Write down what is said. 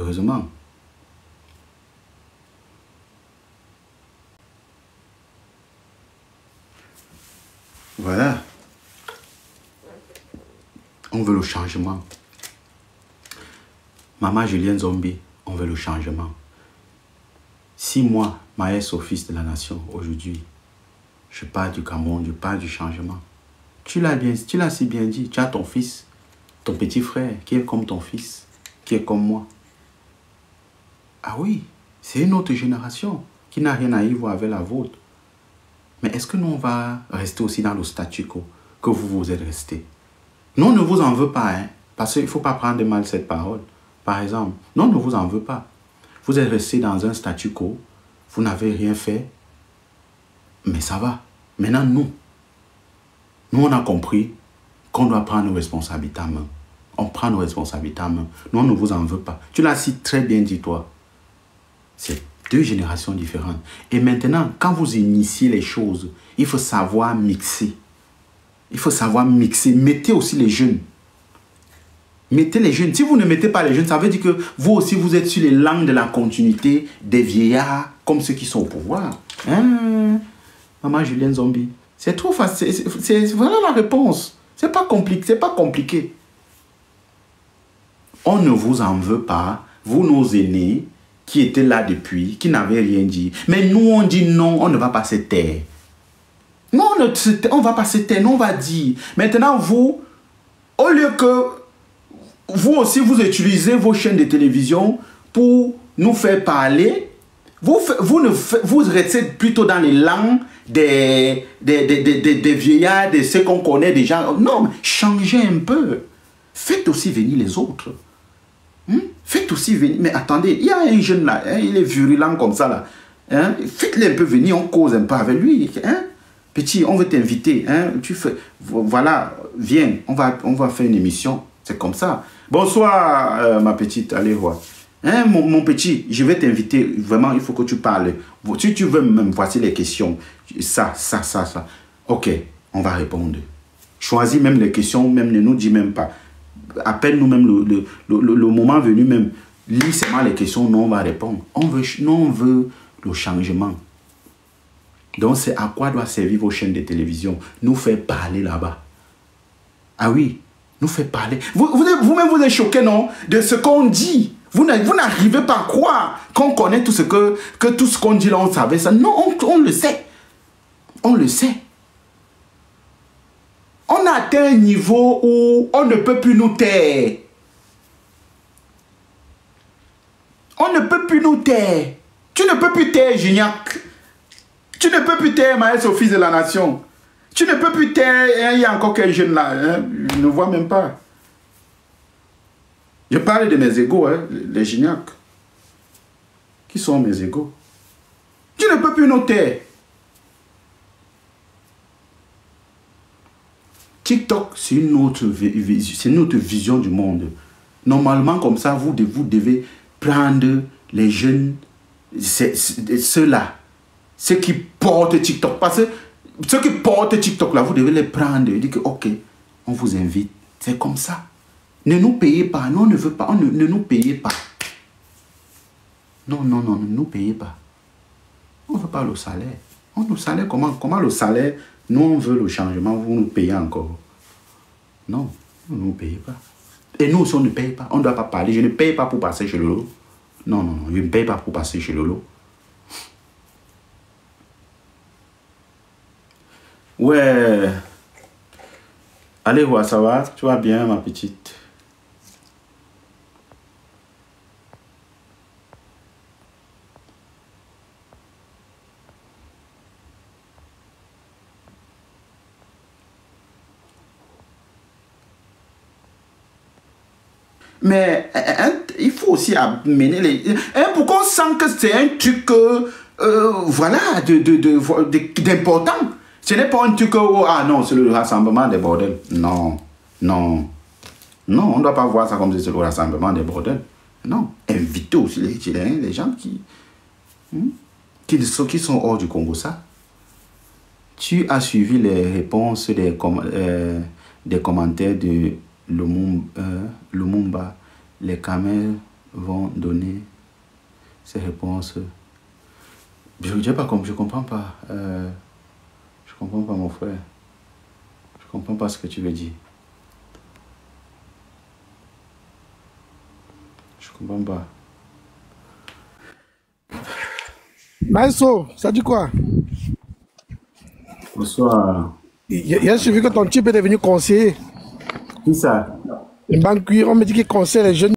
Heureusement. Voilà. On veut le changement. Maman Julienne Zombie, on veut le changement. Si moi, maître office de la nation, aujourd'hui, je parle du Cameroun, je parle du changement. Tu l'as si bien dit, tu as ton fils, ton petit frère, qui est comme ton fils, qui est comme moi. Ah oui, c'est une autre génération qui n'a rien à y voir avec la vôtre. Mais est-ce que nous, on va rester aussi dans le statu quo que vous êtes resté? Nous, on ne vous en veut pas, hein, parce qu'il ne faut pas prendre mal cette parole. Par exemple, non, on ne vous en veut pas. Vous êtes resté dans un statu quo, vous n'avez rien fait, mais ça va. Maintenant, nous, on a compris qu'on doit prendre nos responsabilités en main. On prend nos responsabilités en main. Nous, on ne vous en veut pas. Tu l'as si très bien dit, toi. C'est deux générations différentes. Et maintenant, quand vous initiez les choses, il faut savoir mixer. Il faut savoir mixer. Mettez aussi les jeunes. Mettez les jeunes. Si vous ne mettez pas les jeunes, ça veut dire que vous aussi, vous êtes sur les langues de la continuité des vieillards, comme ceux qui sont au pouvoir. Hein? Maman Julienne Zombie. C'est trop facile. Voilà la réponse. C'est pas compliqué. C'est pas compliqué. On ne vous en veut pas. Vous, nos aînés, qui étaient là depuis, qui n'avaient rien dit. Mais nous, on dit non, on ne va pas se taire. Non, on ne va pas se taire. Nous, on va dire. Maintenant, vous, au lieu que vous aussi, vous utilisez vos chaînes de télévision pour nous faire parler, vous restez plutôt dans les langues des vieillards, de ceux qu'on connaît déjà. Non, changez un peu. Faites aussi venir les autres. Faites aussi venir. Mais attendez, il y a un jeune là, hein, il est virulent comme ça là. Hein, faites-le un peu venir, on cause un peu avec lui. Hein. Petit, on veut t'inviter. Hein, voilà, viens, on va faire une émission. C'est comme ça. Bonsoir, ma petite, allez voir. Hein, mon petit, je vais t'inviter. Vraiment, il faut que tu parles. Si tu veux même, voici les questions. Ça. Ok, on va répondre. Choisis même les questions, même ne nous dis même pas. Appelle-nous même le moment venu même. Lis seulement les questions, nous on va répondre. On veut le changement. Donc c'est à quoi doivent servir vos chaînes de télévision? Nous faire parler là-bas. Ah oui, nous faire parler. Vous-même vous êtes choqué, non? De ce qu'on dit. Vous n'arrivez pas à croire qu'on connaît tout ce tout ce qu'on dit là, on savait ça. Non, on le sait. On le sait. On a atteint un niveau où on ne peut plus nous taire. On ne peut plus nous taire. Tu ne peux plus taire Gignac. Tu ne peux plus taire Maël Sophie de la Nation. Tu ne peux plus taire, il y a encore quelques jeunes là, hein, je ne vois même pas. Je parle de mes égaux, hein, les Gignac. Qui sont mes égaux? Tu ne peux plus nous taire. TikTok, c'est une autre vision du monde. Normalement, comme ça, vous devez prendre les jeunes, ceux-là, ceux qui portent TikTok. Parce que ceux qui portent TikTok, là, vous devez les prendre et dire que, ok, on vous invite. C'est comme ça. Ne nous payez pas. Non, on ne veut pas. Ne nous payez pas. Non, ne nous payez pas. On ne veut pas le salaire. Le salaire, comment le salaire? Nous, on veut le changement, vous nous payez encore. Non, vous ne nous payez pas. Et nous aussi, on ne paye pas. On ne doit pas parler. Je ne paye pas pour passer chez Lolo. Non, je ne paye pas pour passer chez Lolo. Ouais. Allez voir, ça va? Tu vas bien, ma petite? Mais il faut aussi amener les... pourquoi on sent que c'est un truc, voilà, d'important. Ce n'est pas un truc, ah non, c'est le rassemblement des bordels. Non, on ne doit pas voir ça comme si c'est le rassemblement des bordels. Non, invitez aussi les gens qui sont hors du Congo, ça. Tu as suivi les réponses des commentaires de Lumumba, les camels vont donner ces réponses. Je ne pas comme je comprends pas. Je comprends pas, mon frère. Je comprends pas ce que tu veux dire. Je comprends pas. Maestro, ça dit quoi? Bonsoir. Hier, j'ai vu que ton type est devenu conseiller. Qui ça? On me dit qu'il conseille les jeunes.